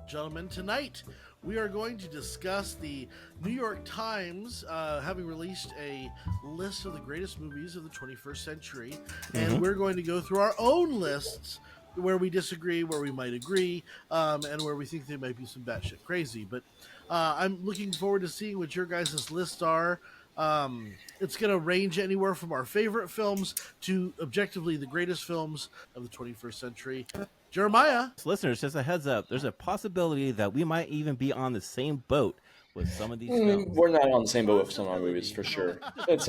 Gentlemen, tonight we are going to discuss the New York Times having released a list of the greatest movies of the 21st century, and we're going to go through our own lists where we disagree, where we might agree, and where we think they might be some batshit crazy. But I'm looking forward to seeing what your guys' lists are. It's going to range anywhere from our favorite films to objectively the greatest films of the 21st century. Jeremiah. Listeners, just a heads up, there's a possibility that we might even be on the same boat with some of these films. We're not on the same boat with some of our movies, for sure. It's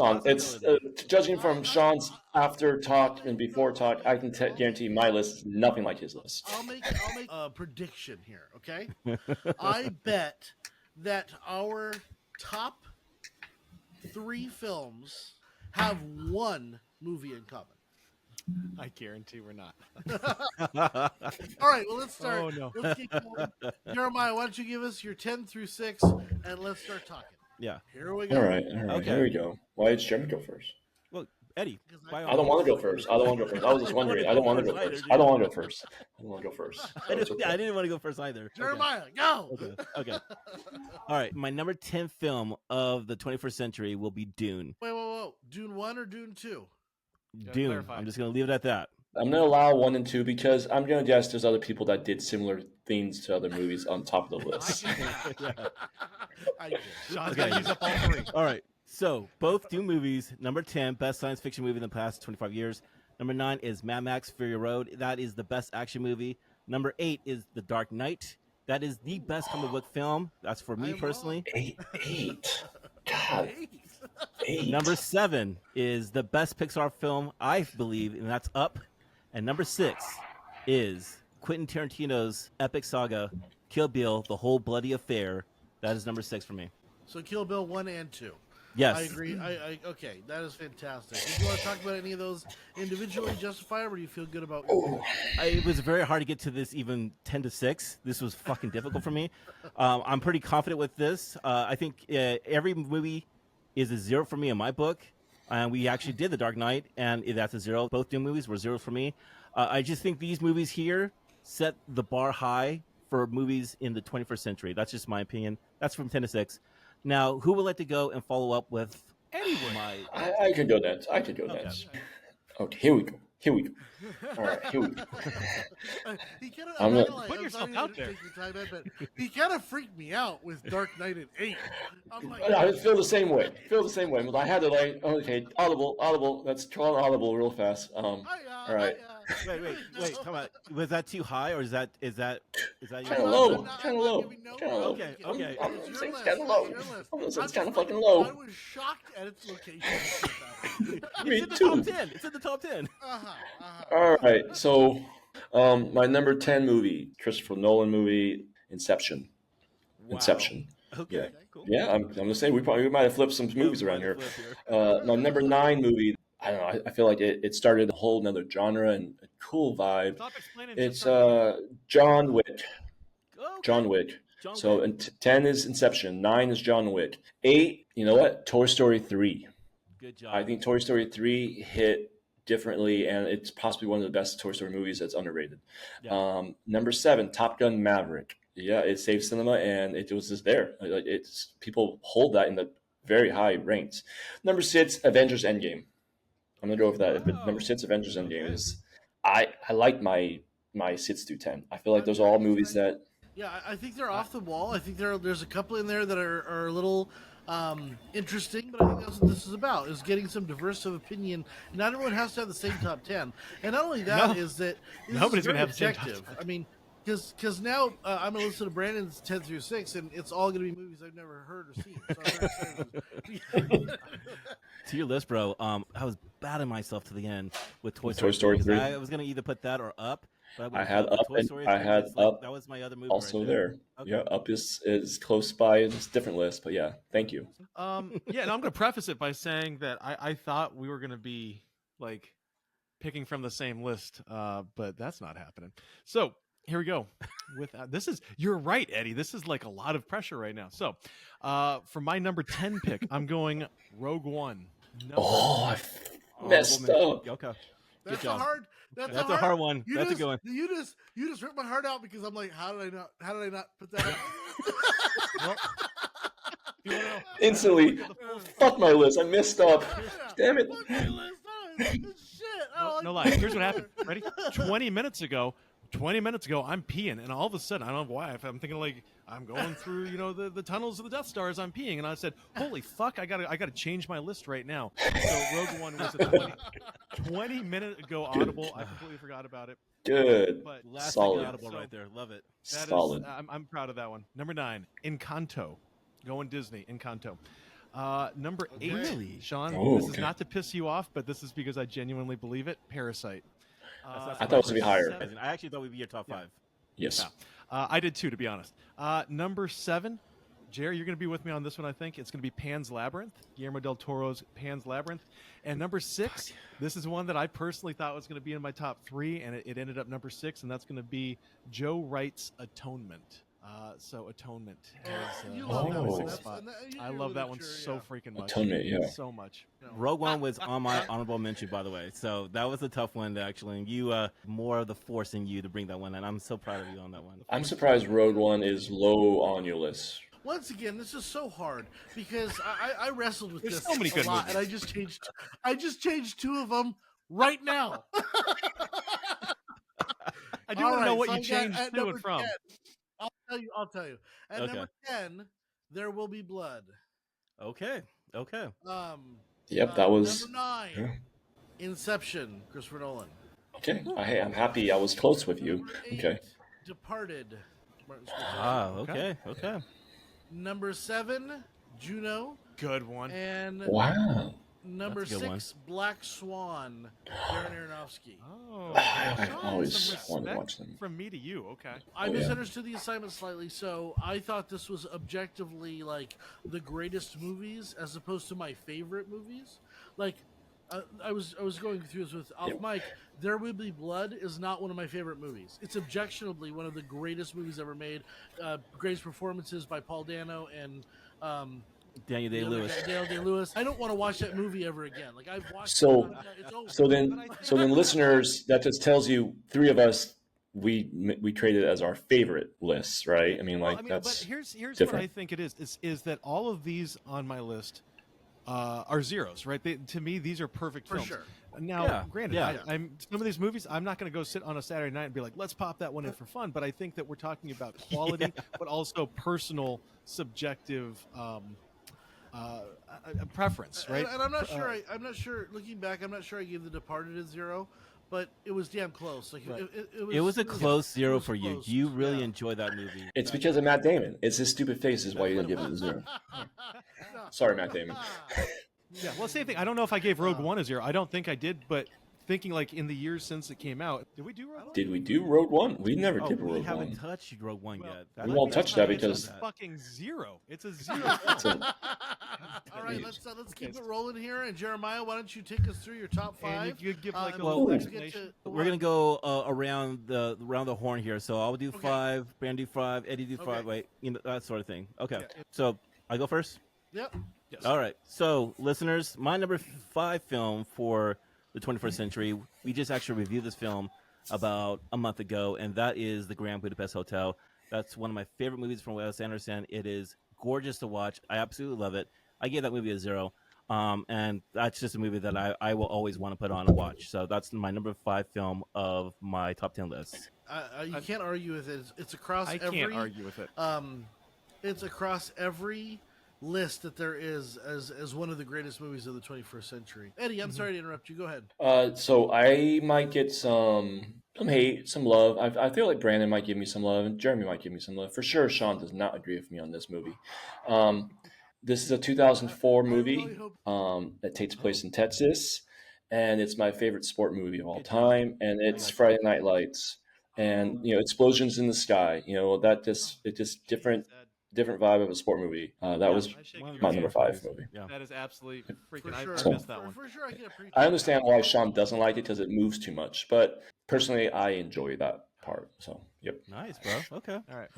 judging from Sean's after talk and before talk, I can guarantee my list is nothing like his list. I'll make a prediction here, okay? I bet that our top 3 films have one movie in common. I guarantee we're not. All right, well, let's start. Oh, no. Let's get going. Jeremiah, why don't you give us your 10 through 6, and let's start talking. Yeah. Here we go. All right, Okay. Here we go. Why did Jeremy go first? Well, Eddie, I I don't want to go first. I was just wondering. I don't want to go first. I don't want to go first. I didn't want to go first either. Jeremiah, go! Okay. All right, my number 10 film of the 21st century will be Dune. Wait. Dune 1 or Dune 2? Dune. Clarify. I'm just going to leave it at that. I'm going to allow 1 and 2 because I'm going to guess there's other people that did similar things to other movies on top of the list. Sean's got to use up all 3. All right. So, both Dune movies. Number 10, best science fiction movie in the past 25 years. Number 9 is Mad Max Fury Road. That is the best action movie. Number 8 is The Dark Knight. That is the best comic book film. That's for me personally. 8. God. 8. Number 7 is the best Pixar film, I believe, and that's Up. And number 6 is Quentin Tarantino's epic saga, Kill Bill, The Whole Bloody Affair. That is number 6 for me. So Kill Bill 1 and 2. Yes. I agree. Okay, that is fantastic. Do you want to talk about any of those individually, justify them, or do you feel good about It was very hard to get to this even 10 to 6. This was fucking difficult for me. I'm pretty confident with this. I think every movie is a 0 for me in my book. And we actually did The Dark Knight, and that's a 0. Both Dune movies were 0s for me. I just think these movies here set the bar high for movies in the 21st century. That's just my opinion. That's from 10 to 6. Now, who would like to go and follow up with Anyone? I can go next. Okay, here we go. All right, here we go. Put yourself out there. He kind of freaked me out with Dark Knight at 8. I'm like, I feel the same way. But I had to audible. Let's call an audible real fast. All right. Wait. Come on. Was that too high, or is that Kind of low. Okay. I'm It's saying your it's kind of list. low. It's your list. I'm gonna say it's I'm kind of just fucking like, low. I was shocked at its location. Me It's too. in the top 10. It's in the top 10. All right, so my number 10 movie, Christopher Nolan movie, Inception. Wow. Inception. Okay. Cool. Yeah, I'm gonna say we might have flipped some movies around here. My number 9 movie, I don't know. I feel like it started a whole another genre and a cool vibe. Stop explaining. It's John Wick. Okay. John Wick. John So Wick. and 10 is Inception. 9 is John Wick. 8, you know what? Toy Story 3. Good job. I think Toy Story 3 hit differently, and it's possibly one of the best Toy Story movies that's underrated. Yeah. Number 7, Top Gun Maverick. Yeah, it saved cinema, and it was just there. It's people hold that in the very high ranks. Number 6, Avengers Endgame. I'm gonna go with that. But number 6, Avengers Endgame is. I like my 6 through 10. I feel like those are all movies that. Yeah, I think they're off the wall. I think there's a couple in there that are a little interesting, but I think that's what this is about, is getting some diverse of opinion. Not everyone has to have the same top 10. And not only that, No. is that this Nobody's is gonna very have the same top objective. 10. I mean, because now I'm going to listen to Brandon's 10 through 6, and it's all going to be movies I've never heard or seen. So I'm very excited. To your list, bro. I was batting myself to the end with Toy Toy Story. Story 'cause 3. I was gonna either put that or Up. But I had went with Up Toy and Story I 3. had It's like, Up that was my other movie. Also right there. Okay. Yeah, Up is close by. It's a different list, but yeah, thank you. Yeah, and I'm going to preface it by saying that I thought we were going to be like picking from the same list, but that's not happening. So here we go. With you're right, Eddie. This is like a lot of pressure right now. So for my number 10 pick, I'm going Rogue One. I messed up. Okay. That's a job. hard. That's a hard one. You That's a just, good one. You just ripped my heart out because I'm like, how did I not put that? Well, you wanna know- Instantly, fuck my list. I messed up. Damn it. Fuck my list. Shit. No lie. Here's what happened. Ready? 20 minutes ago, I'm peeing, and all of a sudden, I don't know why. I'm thinking like I'm going through, the tunnels of the Death Star as I'm peeing, and I said, "Holy fuck! I gotta change my list right now." So Rogue One was a 20 minute ago audible. I completely forgot about it. Good. But Last Solid. audible right there. Love it. that is, Solid. I'm proud of that one. Number 9, Encanto. Going Disney, Encanto. Number 8, Really? Sean. Oh, this is okay. not to piss you off, but this is because I genuinely believe it. Parasite. I thought it was gonna be higher. I actually thought we'd be your top 5. Yes. I did too, to be honest. Number 7, Jerry, you're going to be with me on this one, I think. It's going to be Pan's Labyrinth, Guillermo del Toro's Pan's Labyrinth. And number 6, this is one that I personally thought was going to be in my top 3, and it ended up number 6, and that's going to be Joe Wright's Atonement. So Atonement has You love that my one. sixth spot. I love that one so freaking much. Atonement, yeah. So much. Rogue One was on my honorable mention, by the way. So that was a tough one, actually. And you, more of the force in you to bring that one in. I'm so proud of you on that one. I'm surprised Road One is low on your list. Once again, this is so hard because I wrestled with There's this so many good a lot, movies. and I just changed 2 of them right now. I do All want to know right, what so you I got changed at to number and from. 10. I'll tell you. At Okay. number 10, There Will Be Blood. Okay. Yep, that was number 9. yeah. Inception, Christopher Nolan. okay. I'm happy I was close with you. Number 8, Okay. Departed, Martin Scorsese. Ah, okay. Number 7, Juno, Good one. and Wow. number That's a good 6, Black Swan, Darren Aronofsky. Oh, I've Sean, always some wanted to respect watch them. From me to you, okay. I Oh, yeah. misunderstood the assignment slightly, so I thought this was objectively like the greatest movies as opposed to my favorite movies. Like, I was going through this with off mic. There Will Be Blood is not one of my favorite movies. It's objectionably one of the greatest movies ever made. Greatest performances by Paul Dano and Daniel the other Day-Lewis. guy, Daniel Day-Lewis. I don't want to watch that movie ever again. Like I've watched So- it. It's over. So then, listeners, that just tells you 3 of us we traded as our favorite lists, right? I mean, like that's but here's what different. I think it is that all of these on my list are zeros, right? To me, these are perfect For films. sure. Now, Yeah, granted, yeah. I'm some of these movies. I'm not going to go sit on a Saturday night and be like, "Let's pop that one in for fun." But I think that we're talking about quality, but also personal, subjective preference, right? And I'm not sure. I'm not sure. Looking back, I'm not sure I gave The Departed a 0, but it was damn close. Like Right. It was a close it 0 was for you. close. You really Yeah. enjoyed that movie. It's because of Matt Damon. It's his stupid face is why you didn't give it a 0. No. Sorry, Matt Damon. Yeah, well, same thing. I don't know if I gave Rogue One a 0. I don't think I did, but thinking like in the years since it came out, did we do Rogue One? Did we do Road One? We never Oh, did we Road haven't One. touched Rogue One Well, yet. We won't touch that It's because- a fucking 0. It's a 0. All right, let's keep it rolling here. And Jeremiah, why don't you take us through your top 5? And you give like a and little we'll get explanation. to- We're gonna go around the horn here. So I'll do Okay. 5, Brand do 5, Eddie do 5. Okay. Wait, that sort of thing. Okay. Yeah. So I go first. Yep. Yes. All right. So listeners, my number 5 film for the 21st century. We just actually reviewed this film about a month ago, and that is The Grand Budapest Hotel. That's one of my favorite movies from Wes Anderson. It is gorgeous to watch. I absolutely love it. I gave that movie a 0. And that's just a movie that I will always want to put on and watch. So that's my number 5 film of my top 10 list. You can't argue with it. It's across I every. can't argue with it. It's across every list that there is as one of the greatest movies of the 21st century. Eddie, I'm sorry to interrupt you. Go ahead. So I might get some hate, some love. I feel like Brandon might give me some love, and Jeremy might give me some love. For sure, Sean does not agree with me on this movie. This is a 2004 movie really hope- that takes place in Texas, and it's my favorite sport movie of all time. And it's Friday Night Lights, and explosions in the sky. It just different vibe of a sport movie. That was my number 5 movie. Yeah. That is absolutely For freaking. sure. I missed that one. For sure, I can appreciate. I understand why Sean doesn't like it because it moves too much, but personally, I enjoy that part. So, yep. Nice, bro. Okay. All right.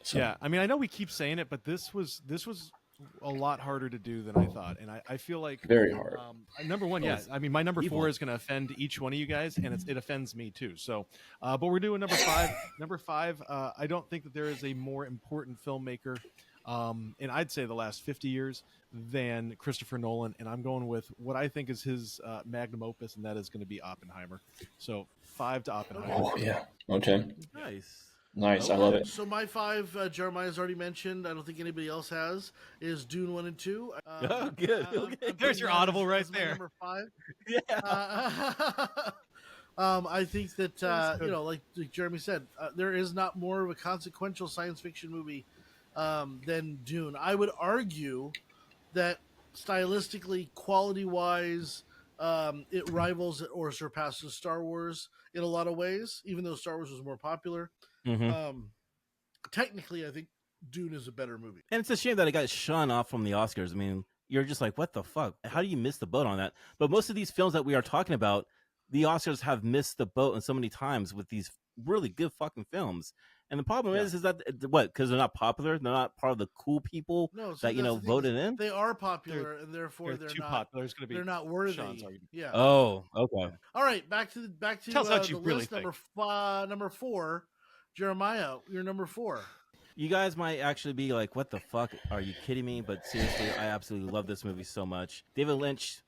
So, Yeah, I mean, I know we keep saying it, but this was a lot harder to do than I thought, and I feel like Very hard. number one, yeah. I mean, my number Evil. 4 is going to offend each one of you guys, and it offends me too. So, but we're doing number 5. Number 5. I don't think that there is a more important filmmaker, and I'd say the last 50 years than Christopher Nolan, and I'm going with what I think is his magnum opus, and that is going to be Oppenheimer. So 5 to Oppenheimer. Oh yeah. Okay. Nice. Nice. I love it. So my 5, Jeremiah's already mentioned. I don't think anybody else has. Is Dune 1 and 2. Oh, good. Okay. I'm There's your putting that audible as right my there. Number 5. Yeah. I think that like Jeremy said, there is not more of a consequential science fiction movie than Dune. I would argue that stylistically, quality-wise, it rivals or surpasses Star Wars in a lot of ways. Even though Star Wars was more popular, technically, I think Dune is a better movie. And it's a shame that it got shunned off from the Oscars. I mean, you're just like, what the fuck? How do you miss the boat on that? But most of these films that we are talking about, the Oscars have missed the boat so many times with these really good fucking films. And the problem is that what? Because they're not popular, they're not part of the cool people No, so that that's the thing voted is in. They are popular, and therefore They're they're too not. popular. It's going to be They're not worthy. Sean's argument. Yeah. Oh, okay. All right, back to Tell us what the you really list. Number 4, Jeremiah. You're number 4. You guys might actually be like, what the fuck? Are you kidding me? But seriously, I absolutely love this movie so much. David Lynch,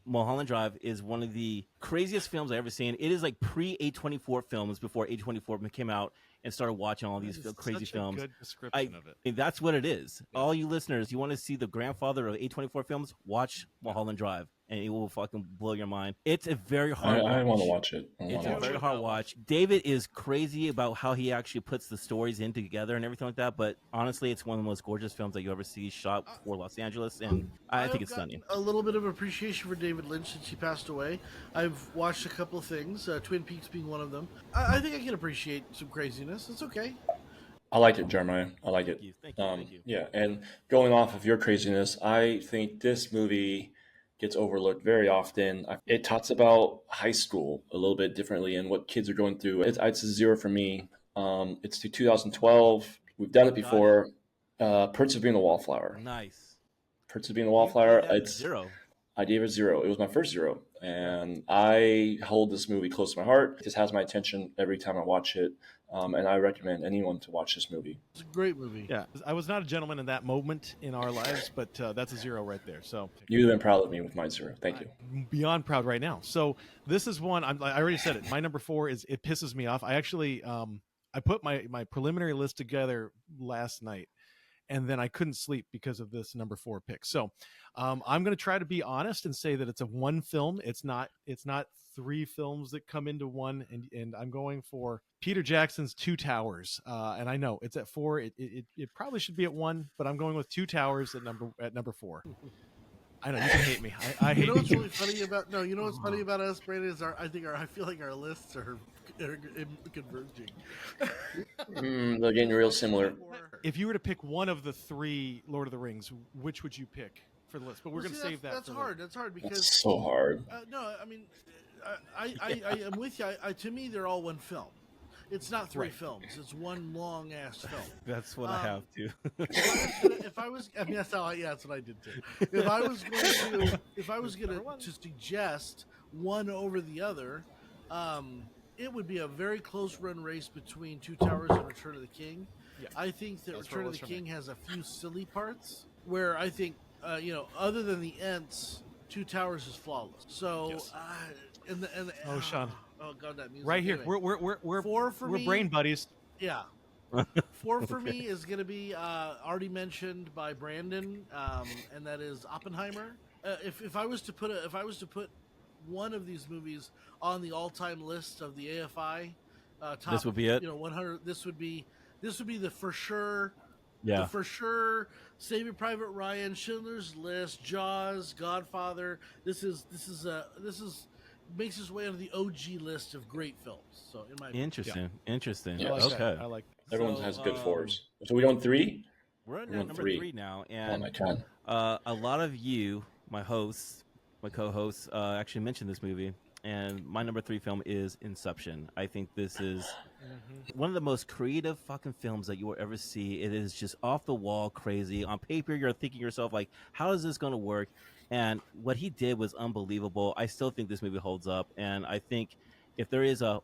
Mulholland Drive is one of the craziest films I've ever seen. It is like pre-A24 films before A24 came out and started watching all these crazy Such films. A good description of it. That's what it is. All you listeners, you want to see the grandfather of A24 films, watch Mulholland Drive, and it will fucking blow your mind. It's a very hard I want to watch. watch it. It's a very hard watch. David is crazy about how he actually puts the stories in together and everything like that. But honestly, it's one of the most gorgeous films that you ever see shot for Los Angeles, and I think it's stunning. A little bit of appreciation for David Lynch since he passed away. I've watched a couple of things, Twin Peaks being one of them. I think I can appreciate some craziness. It's okay. I like it, Jeremiah. I like it. Thank you. Yeah, and going off of your craziness, I think this movie gets overlooked very often. It talks about high school a little bit differently and what kids are going through. It's a 0 for me. It's to 2012. We've done it before. Perks of Being a Wallflower. Nice. Perks of Being a Wallflower. You gave it It's 0. I gave it 0. It was my first 0, and I hold this movie close to my heart. It just has my attention every time I watch it, and I recommend anyone to watch this movie. It's a great movie. Yeah, I was not a gentleman in that moment in our lives, but that's a 0 right there. So You've been proud of me with my 0. Thank you. I'm beyond proud right now. So this is one I already said it. My number 4 is it pisses me off. I actually I put my preliminary list together last night, and then I couldn't sleep because of this number 4 pick. So I'm going to try to be honest and say that it's a one film. It's not 3 films that come into one, and I'm going for Peter Jackson's Two Towers. And I know it's at 4. It probably should be at 1, but I'm going with Two Towers at number 4. I know you can hate me. I hate what's really funny about what's funny about us, Brandon, is I feel like our lists are converging. They're getting real similar. If you were to pick one of the 3 Lord of the Rings, which would you pick for the list? But we're going to save that. That's hard. That's hard because It's so hard. no, I mean, I am with you. To me, they're all one film. It's not 3 films. It's one long ass film. That's what I have too. If I was, I mean, that's what I did too. If I was going to suggest one over the other, it would be a very close run race between Two Towers and Return of the King. Yeah. I think that Return of the King has a few silly parts where I think, other than the Ents, Two Towers is flawless. So, Yes. Sean. Oh God, that music. right here, Anyway, we're 4 for we're me. brain buddies. Yeah. 4 for me is going to be already mentioned by Brandon, and that is Oppenheimer. If I was to put one of these movies on the all-time list of the AFI top, This would be it? 100. This would be the for sure. Yeah. The for sure. Saving Private Ryan, Schindler's List, Jaws, Godfather. This makes its way onto the OG list of great films. So in my Interesting. Yeah. I like Okay. that. I like that. Everyone So, has good 4s. So we on 3? We're at We're on number 3. 3 now, Oh and my God. a lot of you, my co-hosts, actually mentioned this movie. and my number 3 film is Inception. I think this is Mm-hmm. one of the most creative fucking films that you will ever see. It is just off the wall crazy. On paper, you're thinking to yourself like, how is this going to work? And what he did was unbelievable. I still think this movie holds up, and I think if there is a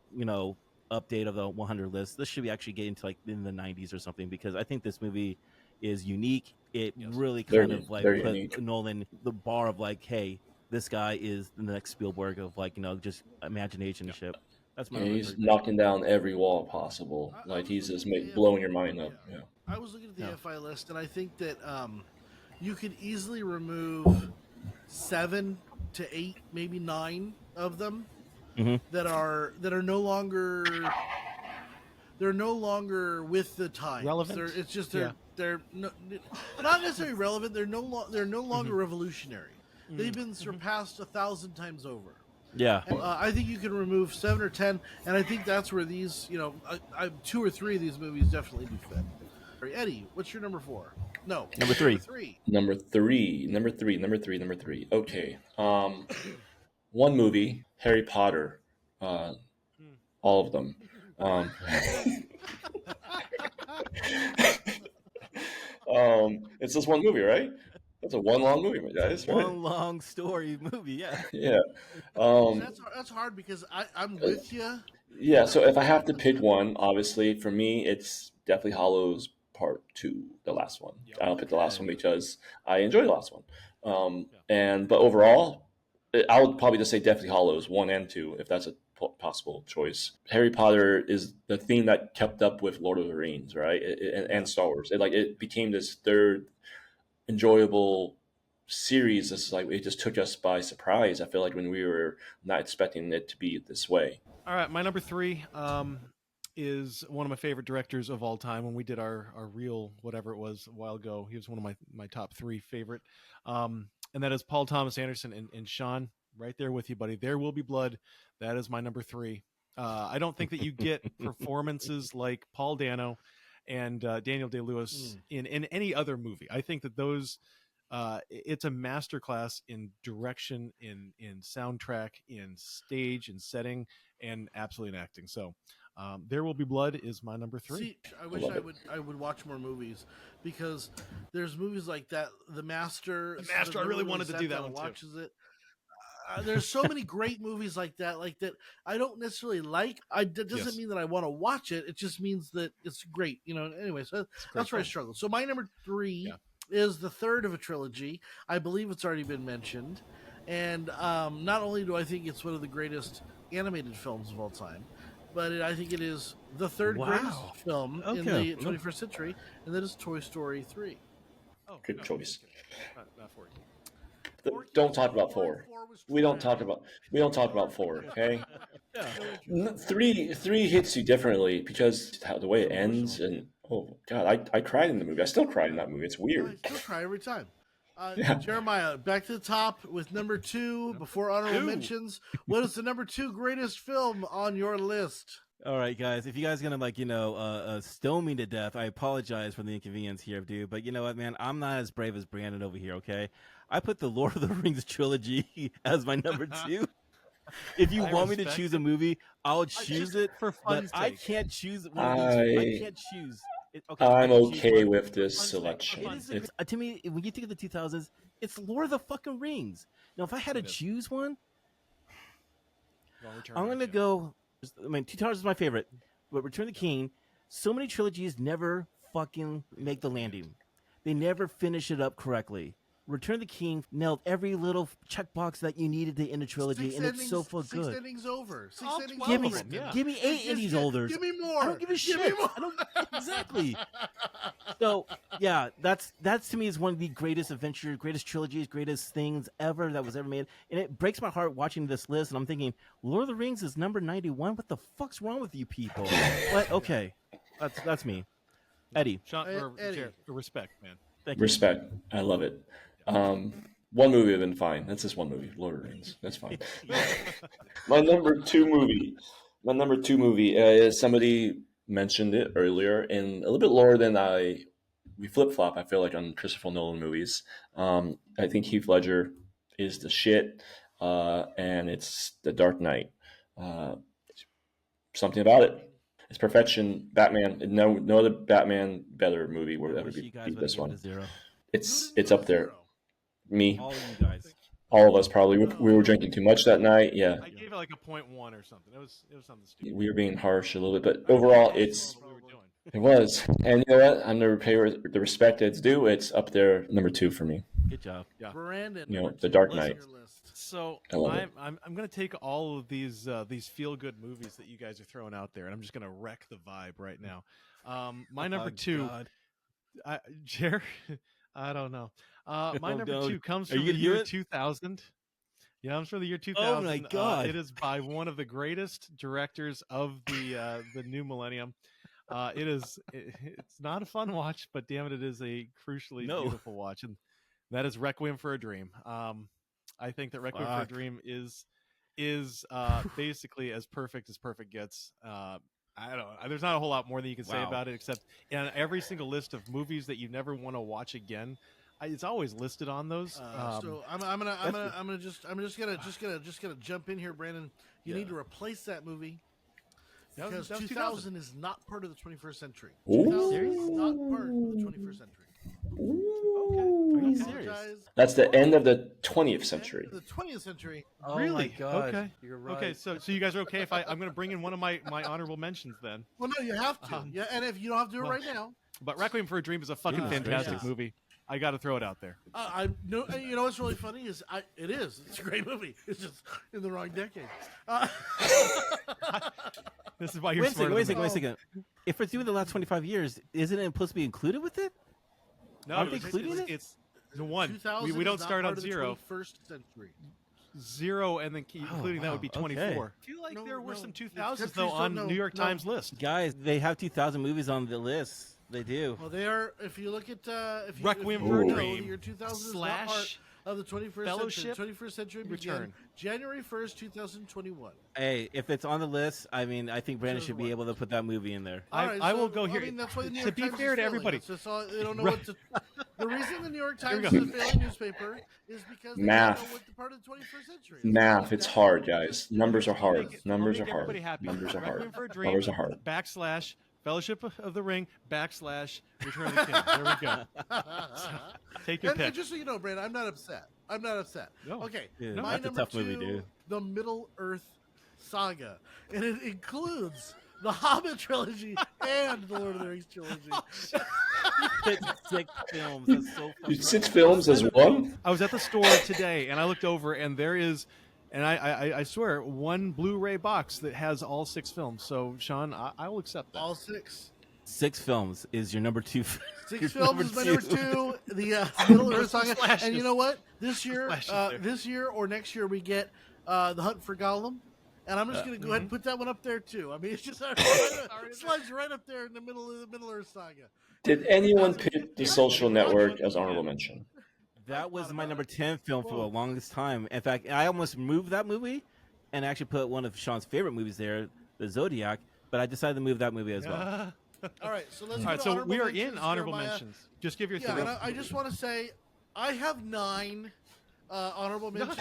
update of the 100 list, this should be actually getting to like in the 90s or something, because I think this movie is unique. It Yes. really Very- kind of like very put unique. Nolan the bar of like, hey, this guy is the next Spielberg of like just imagination and shit. That's my Yeah, number he's 3. knocking down every wall possible. I Like was he's just looking at the blowing AFI your mind up. yeah. Yeah. I was looking at the Yeah. AFI list, and I think that you could easily remove 7 to 8, maybe 9 of them Mhm. that are no longer with the times. Relevant? It's just Yeah. they're not necessarily relevant. They're no longer revolutionary. They've been surpassed 1,000 times over. Yeah. And, I think you can remove 7 or 10, and I think that's where these, 2 or 3 of these movies definitely do fit. Eddie, what's your number 4? No, Number 3. Number three. Okay. One movie, Harry Potter. All of them. It's just one movie, right? That's a one long movie, guys. Right? One long story movie, yeah. Yeah. That's hard because I'm with you. Yeah. So if I have to pick one, obviously for me, it's Deathly Hollows Part 2, the last one. Yep. I don't pick the last one because I enjoyed the last one. But overall, I would probably just say Deathly Hollows 1 and 2 if that's a possible choice. Harry Potter is the theme that kept up with Lord of the Rings, right? And Star Wars. It became this third enjoyable series. It just took us by surprise. I feel like when we were not expecting it to be this way. All right, my number 3 is one of my favorite directors of all time. When we did our real whatever it was a while ago, he was one of my top 3 favorite, and that is Paul Thomas Anderson. And Sean, right there with you, buddy. There Will Be Blood. That is my number 3. I don't think that you get performances like Paul Dano and Daniel Day-Lewis in any other movie. I think that those it's a masterclass in direction, in soundtrack, in stage, in setting, and absolutely in acting. So There Will Be Blood is my number 3. See, I wish I would watch more movies, because there's movies like that. The Master. The Master, I really wanted to do that one too. Watches it. There's so many great movies like that I don't necessarily like. That doesn't Yes. mean that I want to watch it. It just means that it's great. Anyway, so that's where I struggle. So my number 3 is the third of a trilogy. I believe it's already been mentioned. And not only do I think it's one of the greatest animated films of all time, but I think it is the third Wow. greatest film in Okay. the 21st century, and that is Toy Story 3. Oh, Good choice. Okay. Not 4. Don't talk about 4. We don't talk about 4. Okay. Three hits you differently because the way it ends, and oh god, I cried in the movie. I still cried in that movie. It's I weird. still cry every time. Yeah. Jeremiah, back to the top with number 2 before honorable mentions. What is the number 2 greatest film on your list? All right, guys. If you guys are gonna stone me to death, I apologize for the inconvenience here, dude. But you know what, man? I'm not as brave as Brandon over here. Okay, I put the Lord of the Rings trilogy as my number 2. If you I want me to respect choose a movie, I'll choose it. for But fun's I sake. can't choose one of these. I I- can't choose. Okay, I I'm can choose okay one. with this Fun fact, selection. fun It is It's- to me, when you think of the 2000s, it's Lord of the fucking Rings. Now, if I had to It is. choose one, Well, Return I'm of gonna the King. go. I mean, Two Towers is my favorite, but Return of the King. So many trilogies never fucking make the landing. They never finish it up correctly. Return of the King nailed every little checkbox that you needed to end a trilogy, Six and it's endings- so full 6 good. endings over. 6 All endings 12 Give me, over. of them, yeah. give me 8 Just indies give- older. Give me more. I don't give a shit. me more. I don't exactly. So yeah, that's to me is one of the greatest adventures, greatest trilogies, greatest things ever that was ever made. And it breaks my heart watching this list, and I'm thinking, Lord of the Rings is number 91. What the fuck's wrong with you people? But okay, that's me. Eddie, Sean, Eddie. Jared, respect, man. thank you. Respect. I love it. One movie would have been fine. That's just one movie. Lord of the Rings. That's fine. My number two movie. Is somebody mentioned it earlier, and a little bit lower than we flip flop. I feel like on Christopher Nolan movies. I think Heath Ledger is the shit. and it's The Dark Knight. Something about it. It's perfection. Batman. No other Batman better movie will I ever wish you guys beat would this have given one. it a 0. It's up there. Me, All of you guys. all of us probably. We were drinking too much that night. Yeah, I gave it like a 0.1 or something. It was something stupid. we were being harsh a little bit, but overall, it's What we were doing. it was. And you know what? I'm gonna pay the respect it's due. It's up there, number 2 for me. Good job. Brandon, You know, number The 2, Dark what's on Knight. your list? So I love it. I'm gonna take all of these feel good movies that you guys are throwing out there, and I'm just gonna wreck the vibe right now. My number Oh, 2, God. Jer, I don't know. My Oh, number no. 2 comes Are from you the gonna do year it? 2000. Yeah, I'm from the year 2000. Oh, my God. It is by one of the greatest directors of the new millennium. It's not a fun watch, but damn it is a crucially No. beautiful watch, and that is Requiem for a Dream. I think that Requiem for a Fuck. Dream is basically as perfect gets. I don't know. There's not a whole lot more than you can say Wow. about it, except in every single list of movies that you never want to watch again, it's always listed on those. So I'm just gonna jump in here, Brandon. You need to replace that movie That because was 2000 is not part of the 21st century. Ooh. 2000 is not part of the 21st century. Are you serious? Apologize. That's the end of the 20th century. The 20th century. Oh Really? my God. Okay. You're right. Okay, so you guys are okay if I'm going to bring in one of my honorable mentions then. Well, no, you have to. Yeah, and if you don't have to do it well, right now, But Requiem for a Dream is a fucking Goodness fantastic gracious. movie. I got to throw it out there. I no. You know what's really funny is it is. It's a great movie. It's just in the wrong decade. This is why you're Wait a second, smarter wait a than second, wait a second. If it's doing the last 25 years, isn't it supposed to be included with it? No, Aren't they it's, including it? it's the one. 2000 We don't is not start part on of the 0. 21st century. 0, and then including that would be wow, 24. okay. I feel like No, there were no, some the 2000s countries though don't on know. New York No. Times list. Guys, they have 2,000 movies on the list. They do. Well, they are. If you look at Requiem if for a you know, Dream the year 2000 is not part slash of the 21st Fellowship century. 21st century began Return. January 1st, 2021. Hey, if it's on the list, I mean, I think Brandon So should what? be able to put that movie in there. All right, I so, will go here. I mean, that's why the New To York be Times fair is to failing. everybody- It's just all, they don't know Right. what to. The reason the New York Here we Times is go. a failing newspaper is because they Math. don't know what the part of the 21st century is. Math, it's hard, guys. Numbers are I'll hard. make Numbers are everybody hard. happy. Numbers are Requiem hard. for a Dream, Numbers are hard. / Fellowship of the Ring / Return of the King. There we go. Take your And pick. just so you know, Brandon, I'm not upset. I'm not upset. No. Okay, Dude, my that's a number tough movie, 2, dude. The Middle Earth Saga, and it includes the Hobbit trilogy and the Lord of the Rings trilogy. It's 6 films. That's so fucking Dude, 6 films as one? I was at the store today and I looked over and there is, and I swear, one Blu-ray box that has all 6 films. So Sean, I will accept that. All 6. 6 films is your number 2. 6 your films number is my number 2. 2. The Middle Earth Saga, Splashes. and you know what? This year, Splashes there. this year or next year, we get the Hunt for Gollum. And I'm just going to go ahead and put that one up there too. I mean, it's just slides right up there in the middle of the Middle Earth Saga. Did anyone pick The Social Network as honorable mention? That was my number 10 film for the longest time. In fact, I almost moved that movie and actually put one of Sean's favorite movies there, The Zodiac, but I decided to move that movie as well. All right, so let's. All go right, to so honorable we are mentions, in honorable Jeremiah. mentions. Just give your Yeah, 3. and I just want to say, I have 9 honorable mentions.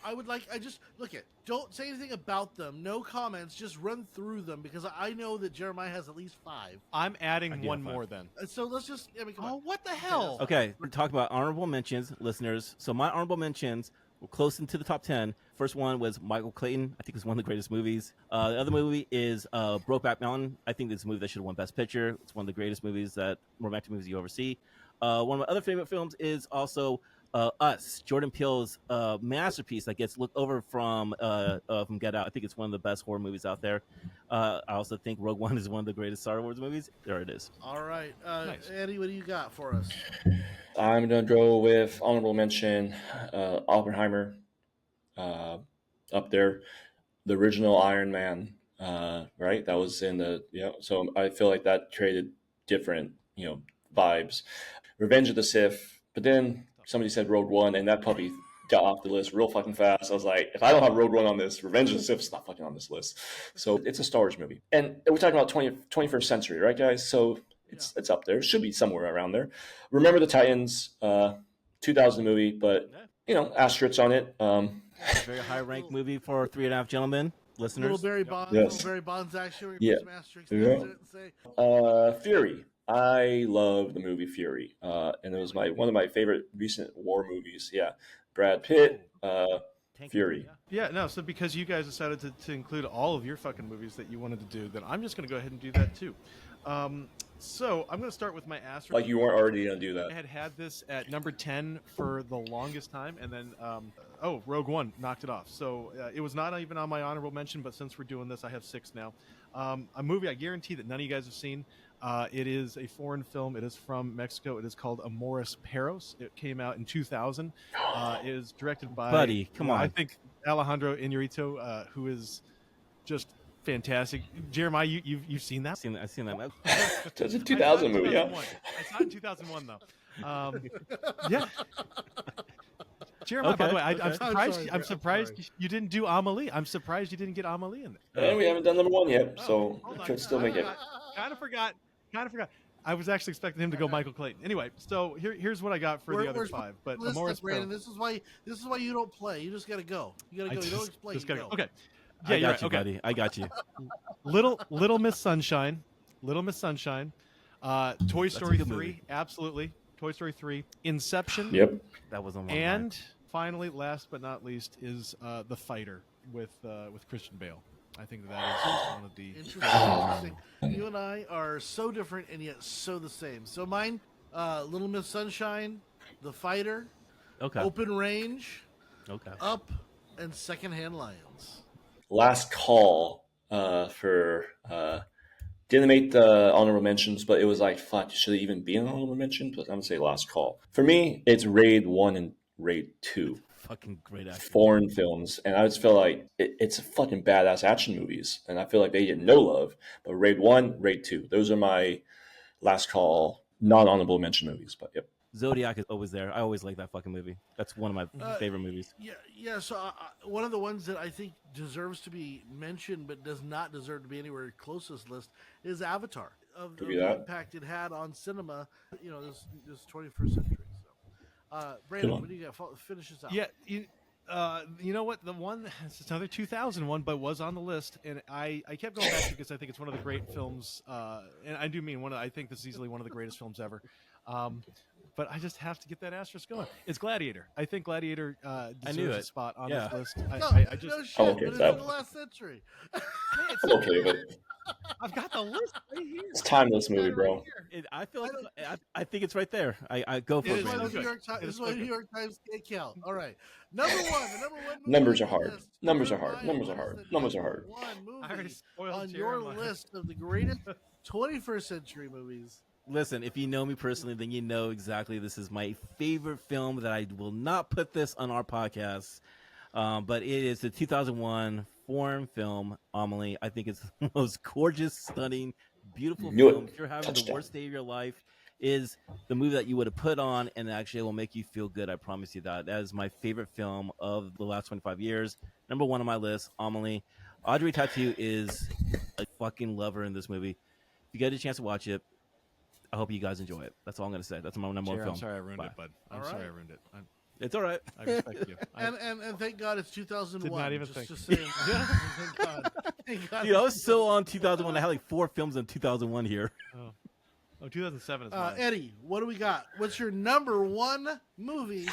I would like. I just look at. Don't say anything about them. No comments. Just run through them because I know that Jeremiah has at least 5. I'm adding do one have 5. more then. So let's just. I mean, come on. Oh, what the hell? Okay, we're talking about honorable mentions, listeners. So my honorable mentions were close into the top 10. First one was Michael Clayton. I think it's one of the greatest movies. The other movie is Brokeback Mountain. I think it's a movie that should have won Best Picture. It's one of the greatest movies romantic movies you ever see. One of my other favorite films is also Us, Jordan Peele's masterpiece that gets looked over from Get Out. I think it's one of the best horror movies out there. I also think Rogue One is one of the greatest Star Wars movies. There it is. All right, Nice. Eddie, what do you got for us? I'm going to go with honorable mention Oppenheimer up there. The original Iron Man, right? That was in the, so I feel like that created different, vibes. Revenge of the Sith, but then somebody said Rogue One, and that puppy got off the list real fucking fast. I was like, if I don't have Rogue One on this, Revenge of the Sith is not fucking on this list. So it's a Star Wars movie. And we're talking about 21st century, right, guys? So it's up there. It should be somewhere around there. Remember the Titans, 2000 movie, but asterisks on it. Very high ranked movie for 3.5 Gentlemen listeners. Little Barry Bonds, Yes. little Barry Bonds action. Where you Yeah. put some asterisks Yeah. next to it and say, Fury. I love the movie Fury, and it was one of my favorite recent war movies. Yeah, Brad Pitt, Fury. Yeah. Yeah, no. So because you guys decided to include all of your fucking movies that you wanted to do, then I'm just going to go ahead and do that too. So I'm going to start with my asterisk. Like you weren't already gonna do that. I had this at number 10 for the longest time, and then Rogue One knocked it off. So it was not even on my honorable mention, but since we're doing this, I have 6 now. A movie I guarantee that none of you guys have seen. It is a foreign film. It is from Mexico. It is called Amores Perros. It came out in 2000. It is directed by Buddy, come on. I think Alejandro Inarritu, who is just fantastic. Jeremiah, you've seen that? I've seen that. It's a 2000 movie, yeah. I saw it in 2001 though. Yeah. Jeremiah, by the way, Okay. I'm surprised. sorry, I'm Brett, surprised sorry. you didn't do Amelie. I'm surprised you didn't get Amelie in there. And we haven't done number 1 yet, so Hold we on. could still make it. Kind of forgot. I was actually expecting him to go Michael Clayton. Anyway, so here's what I got for the other 5. But listen, Amores Brandon, Perros. this is why you don't play. You just gotta go. You gotta go. You don't explain. just You gotta go. go. Okay. I Yeah, you're got right. you, Okay. buddy. I got you. Little Miss Sunshine, Toy Story good 3, movie. absolutely, Toy Story 3, Inception, Yep. That was on one of and finally, last but not least, is The Fighter with Christian Bale. I think that is one of the. Interesting. You and I are so different and yet so the same. So mine, Little Miss Sunshine, The Fighter, mine. Okay. Open Range, Okay. Up, and Secondhand Lions. Last call for didn't make the honorable mentions, but it was like, fuck, should it even be an honorable mention? But I'm gonna say last call. For me, it's Raid 1 and Raid 2. Fucking great action. Foreign films, and I just feel like it's fucking badass action movies, and I feel like they get no love. But Raid 1, Raid 2, those are my last call non-honorable mention movies. But yep. Zodiac is always there. I always like that fucking movie. That's one of my favorite movies. Yeah. So one of the ones that I think deserves to be mentioned but does not deserve to be anywhere close to this list is Avatar. Of Give the you that. impact it had on cinema, this 21st century. So, Brandon, Come on. what do you got? Finish this out. Yeah, you know what? The one, it's another 2001, but was on the list, and I kept going back because I think it's one of the great films, and I do mean I think this is easily one of the greatest films ever. But I just have to get that asterisk going. It's Gladiator. I think Gladiator deserves knew a it. spot on Yeah. this list. No, I just, no shit. I'm okay but with it's that. in the last century. I'm okay with it. I've got the list right here. It's a timeless movie, Got it bro. right here. I feel like I think it's right there. I go for It it, is This is why Brandon. the good. New York Times. It This is is why so the New good. York Times can't count. All right, number one. The number one. Movie Numbers are on the hard. list. Numbers are hard. Ryan, Numbers are what is hard. the Numbers are number hard. One movie I already spoiled on your Jeremiah. list of the greatest 21st century movies. Listen, if you know me personally, then you know exactly this is my favorite film that I will not put this on our podcast. But it is the 2001 foreign film, Amelie. I think it's the most gorgeous, stunning, beautiful Knew it. film. If you're having Touchdown. the worst day of your life, is the movie that you would have put on, and actually it will make you feel good. I promise you that. That is my favorite film of the last 25 years. Number 1 on my list, Amelie. Audrey Tautou is a fucking lover in this movie. If you get a chance to watch it, I hope you guys enjoy it. That's all I'm going to say. That's my number 1 Jared, film. I'm sorry I ruined Bye. it, bud. I'm All sorry right. I ruined it. It's all right. I respect you. And thank God it's 2001. Did not even just think. saying. Thank God. Thank God. Dude, I was so on 2001. I had like 4 films in 2001 here. Oh, 2007 is mine. Eddie, what do we got? What's your number 1 movie?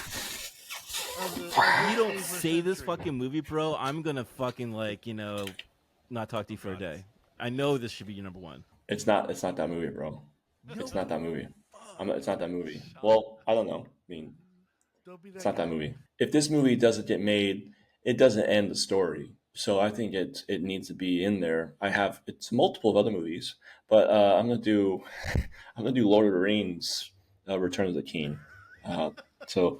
You don't say this fucking movie, bro. I'm going to fucking not talk to you for a day. I know this should be your number 1. It's not that movie, bro. It's not that movie. It's not that movie. Well, I don't know. I mean, Don't be that it's not that guy. movie. If this movie doesn't get made, it doesn't end the story. So I think it needs to be in there. It's multiple of other movies, but I'm gonna do Lord of the Rings, Return of the King. So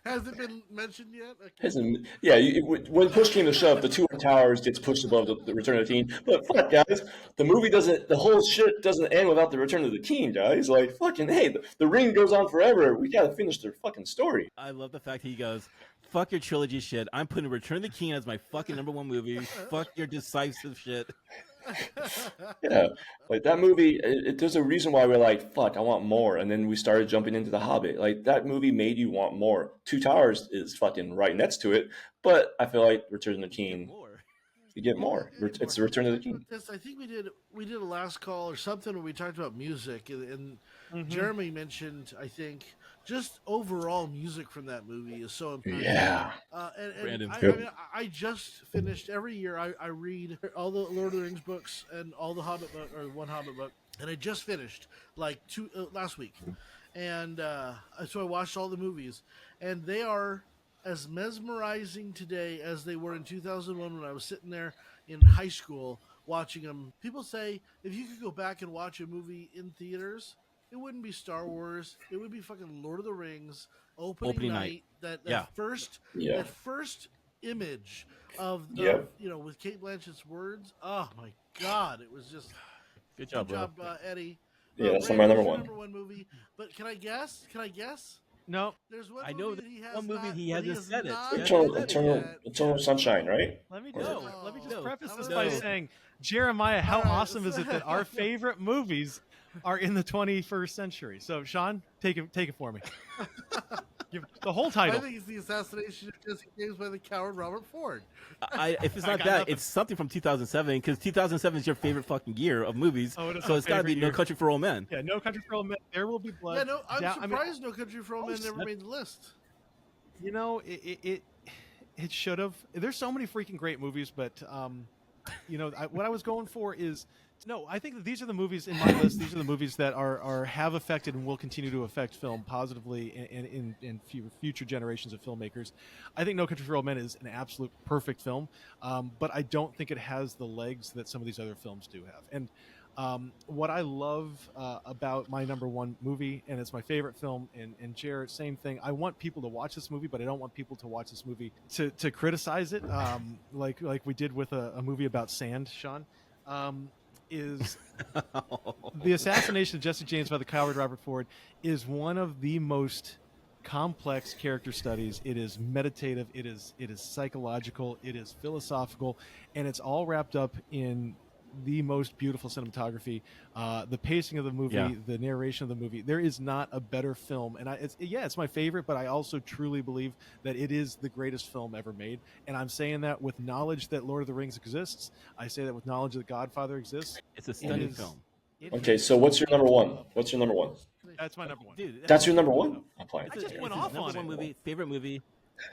Has it been mentioned yet? Okay. when push came to shove, the Two Towers gets pushed above the Return of the King. But fuck, guys, the whole shit doesn't end without the Return of the King, guys. Like, fucking, hey, the ring goes on forever. We gotta finish their fucking story. I love the fact he goes, fuck your trilogy shit. I'm putting Return of the King as my fucking number 1 movie. Fuck your decisive shit. Yeah, like that movie. There's a reason why we're like, "Fuck, I want more," and then we started jumping into The Hobbit. Like that movie made you want more. Two Towers is fucking right next to it, but I feel like Return of the Get King, more. you get Well, more. and It's the Return we of the talked about King. this. I think we did a last call or something where we talked about music, and Mhm. Jeremy mentioned, I think, just overall music from that movie is so impactful. Yeah. And Brandon. I, Yep. I mean, I just finished every year. I read all the Lord of the Rings books and all the Hobbit book or one Hobbit book, and I just finished like two last week, and so I watched all the movies, and they are as mesmerizing today as they were in 2001 when I was sitting there in high school watching them. People say if you could go back and watch a movie in theaters, it wouldn't be Star Wars. It would be fucking Lord of the Rings opening Night. night. That Yeah. first Yeah. that first image of Yep. with Kate Blanchett's words. Oh my god, it was just Good job, good bro. job, Eddie. Yeah, that's Brandon, my number what's your one. number one movie. But can I guess? Can I guess? No, There's one I movie know that he has one movie not, he that hasn't has said it. not Yeah, Eternal, that's said it. Eternal Sunshine, right? let me Or- no. Let me just No. preface this No. by saying, Jeremiah, how All right, awesome is it that our favorite movies are in the 21st century? So, Sean, take it for me. Give the whole I title. think it's the assassination of Jesse James by the coward Robert Ford. If it's I not got that, nothing. it's something from 2007 because 2007 is your favorite fucking year of movies. Oh, it is So my it's got to be favorite No year. Country for Old Men. Yeah, No Country for Old Men. There Will Be Blood. Yeah, no, I'm I mean, surprised No Country for Old Men never made the list. you know, it should have. There's so many freaking great movies, but what I was going for is no. I think that these are the movies in my list. These are the movies that have affected and will continue to affect film positively in future generations of filmmakers. I think No Country for Old Men is an absolute perfect film, but I don't think it has the legs that some of these other films do have. And what I love about my number one movie, and it's my favorite film, and Jared, same thing. I want people to watch this movie, but I don't want people to watch this movie to criticize it, like we did with a movie about sand, Sean. Is the assassination of Jesse James by the coward Robert Ford is one of the most complex character studies. It is meditative. It is psychological. It is philosophical, and it's all wrapped up in the most beautiful cinematography, the pacing of the movie, Yeah. the narration of the movie. There is not a better film, and it's my favorite. But I also truly believe that it is the greatest film ever made, and I'm saying that with knowledge that Lord of the Rings exists. I say that with knowledge that Godfather exists. It's a stunning is- film. It Okay, is- so what's your number one? What's your number one? That's my number one. Dude, That's your number one? I'm playing. I just it's went his off number on one it. movie, favorite movie.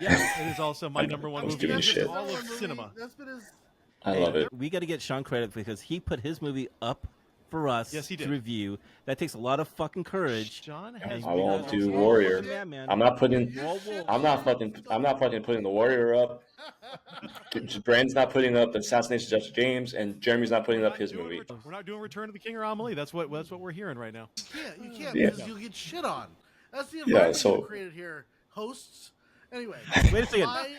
Yeah, it is also my I- number one I was movie giving in a shit. all of cinema. That's been his. I love it. We got to get Sean credit because he put his movie up for us Yes, he to did. review. That takes a lot of fucking courage. John And has I won't because do he's a Warrior. fucking madman. I'm not putting. Whoa, whoa. I'm not fucking putting the Warrior up. Brand's not putting up the assassination of Jesse James, and Jeremy's not putting up his movie. We're not doing Return of the King or Amelie. That's what we're hearing right now. You can't Yeah. because you'll get shit on. That's the environment so- you created here, hosts. Anyway, Wait a second. I-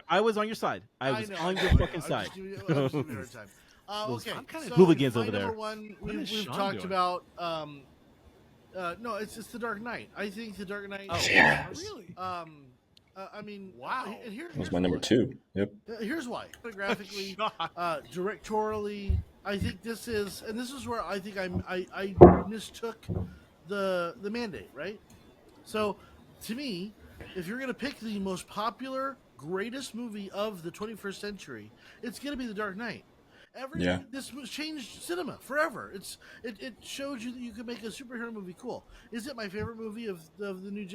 I was on your side. I was know, on I your know, fucking I'm side. just giving you a hard time. Those Okay, I'm kinda so hooligans my over there. number one, What is we've Sean talked doing? about. No, it's The Dark Knight. I think The Dark Knight. Yes. Really? I mean, Wow. And here, That was here's my number why. two. Yep. Here's why. Photographically, Sean. directorially, I think this is where I think I mistook the mandate, right? So, to me, if you're gonna pick the most popular, greatest movie of the 21st century, it's gonna be The Dark Knight. Yeah. This was changed cinema forever. It showed you that you could make a superhero movie cool. Is it my favorite movie of the new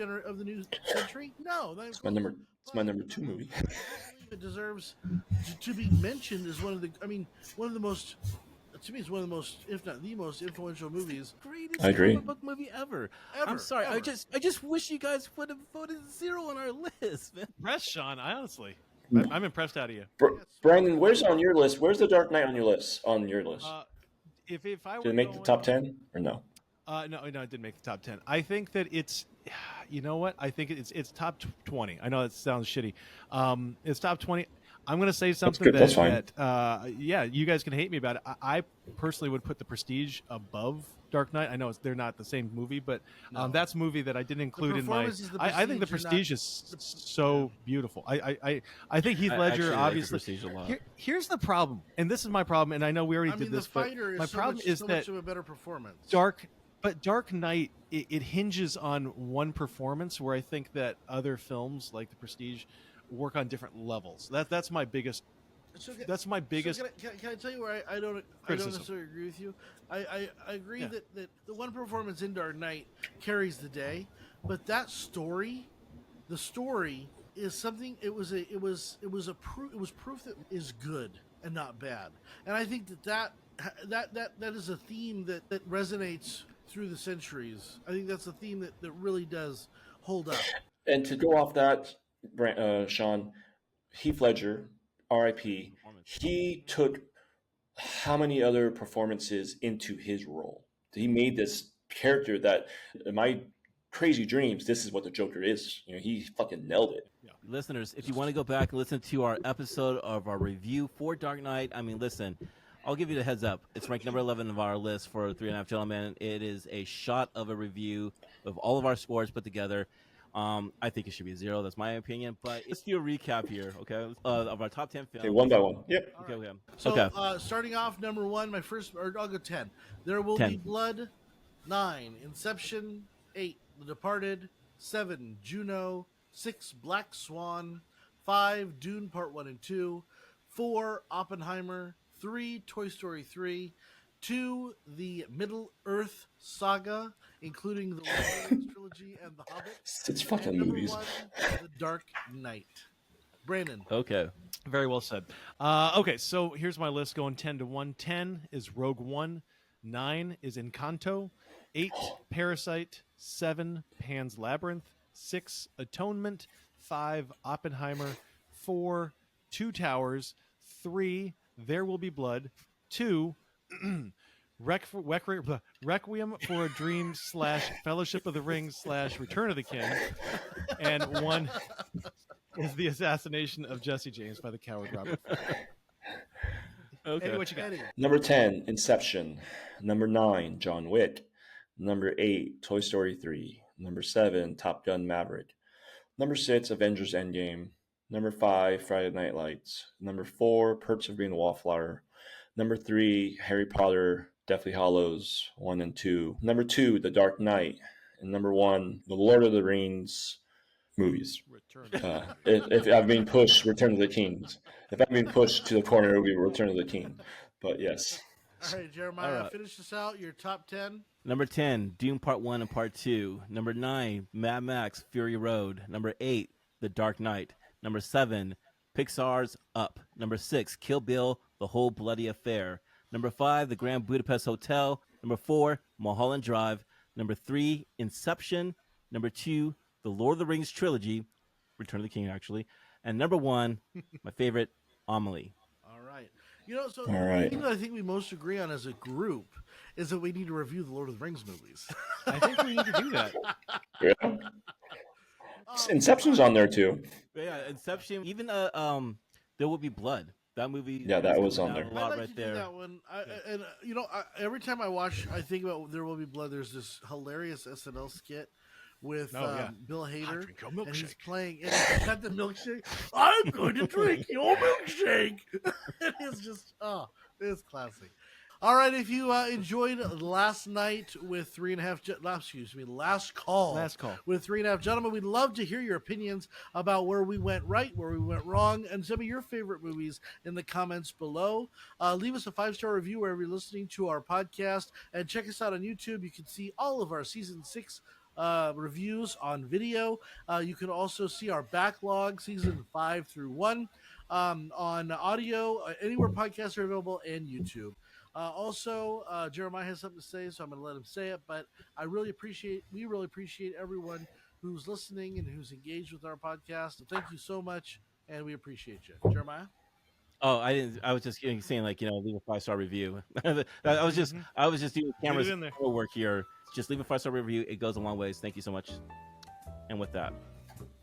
century? No, It's my number two movie. I believe it deserves to be mentioned as one of the most. To me, it's one of the most, if not the most, influential movies. Greatest I agree. comic book movie ever. Ever, I'm sorry. ever. I just wish you guys would have voted 0 on our list, man. Impressed, Sean. I honestly, I'm impressed out of you. Brandon, where's on your list? Where's The Dark Knight on your list? If I were Did it make the going- top 10 or no? No, it didn't make the top 10. I think that it's, you know what? I think it's top 20. I know it sounds shitty. It's top 20. I'm going to say something good. That's fine. yeah, you guys can hate me about it. I personally would put The Prestige above Dark Knight. I know they're not the same movie, but that's a movie that I didn't include in my. I think The Prestige is so beautiful. I think Heath Ledger obviously. Here's the problem, and this is my problem, and I know we already did this, but my problem is that much of a better performance. Dark Knight, it hinges on one performance, where I think that other films like The Prestige work on different levels. That's my biggest. That's my biggest. So can I tell you where I don't necessarily agree with you? I agree that the one performance in Dark Knight carries the day, but that story, the story is something. It was proof that is good and not bad, and I think that is a theme that resonates through the centuries. I think that's a theme that really does hold up. And to go off that, Sean, Heath Ledger, R.I.P. He took how many other performances into his role? He made this character that, in my crazy dreams, this is what the Joker is. He fucking nailed it. Yeah. Listeners, if you want to go back and listen to our episode of our review for Dark Knight, listen. I'll give you the heads up. It's ranked number 11 of our list for 3.5 Gentlemen. It is a shot of a review of all of our scores put together. I think it should be 0. That's my opinion. But let's do a recap here, okay? Of our top 10 films. Okay, one by one. Yep. Okay. So, starting off, number 1, I'll go 10. There Will Be Blood. 9, Inception. 8, The Departed. 7, Juno. 6, Black Swan. 5, Dune Part 1 and 2. 4, Oppenheimer. 3, Toy Story 3, 2, the Middle Earth Saga, including the Lord of the Rings trilogy and The Hobbit. It's fucking and movies. 1, The Dark Knight. Brandon. Okay. Very well said. Okay, so here's my list going 10 to 1. 10 is Rogue One. 9 is Encanto. 8, Parasite. 7, Pan's Labyrinth. 6, Atonement. 5, Oppenheimer. 4, Two Towers. 3, There Will Be Blood. 2, Requiem for a Dream / Fellowship of the Ring / Return of the King. And 1 is The Assassination of Jesse James by the coward Robert Ford. Okay. Eddie, what you got? Number 10, Inception. Number 9, John Wick. Number 8, Toy Story 3. Number 7, Top Gun Maverick. Number 6, Avengers Endgame. Number 5, Friday Night Lights. Number 4, Perks of Being a Wallflower. Number 3, Harry Potter, Deathly Hallows 1 and 2. Number 2, The Dark Knight. And number 1, The Lord of the Rings movies. If I'm being pushed, Return of the Kings. If I'm being pushed to the corner, it would be Return of the King. But yes. All right, Jeremiah, finish this out. Your top 10. Number 10, Dune Part 1 and Part 2. Number 9, Mad Max, Fury Road. Number 8, The Dark Knight. Number 7, Pixar's Up. Number 6, Kill Bill, The Whole Bloody Affair. Number 5, The Grand Budapest Hotel. Number 4, Mulholland Drive. Number 3, Inception. Number 2, The Lord of the Rings trilogy, Return of the King, actually. And number 1, my favorite, Amelie. All right. The thing that I think we most agree on as a group is that we need to review the Lord of the Rings movies. I think we need to do that. Yeah. Inception's on there too. Yeah, Inception. Even There Will Be Blood. That movie. Yeah, that was on there. A lot I'd like right to there. do that one. Every time I watch, I think about There Will Be Blood. There's this hilarious SNL skit with Bill Hader, and he's playing. And he's got the milkshake. I'm going to drink your milkshake. It's just it's classic. All right, if you enjoyed last night with last call with 3.5 Gentlemen, we'd love to hear your opinions about where we went right, where we went wrong, and some of your favorite movies in the comments below. Leave us a 5-star review wherever you're listening to our podcast, and check us out on YouTube. You can see all of our season 6 reviews on video. You can also see our backlog, season 5 through 1, on audio, anywhere podcasts are available, and YouTube. Also, Jeremiah has something to say, so I'm going to let him say it. But we really appreciate everyone who's listening and who's engaged with our podcast. So thank you so much, and we appreciate you, Jeremiah. Oh, I didn't. I was just saying, leave a 5-star review. I was just doing cameras work here. Just leave a 5-star review. It goes a long ways. Thank you so much. And with that.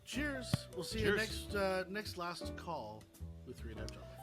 Cheers. We'll see Cheers. you next last call with 3 and a Half Gentlemen.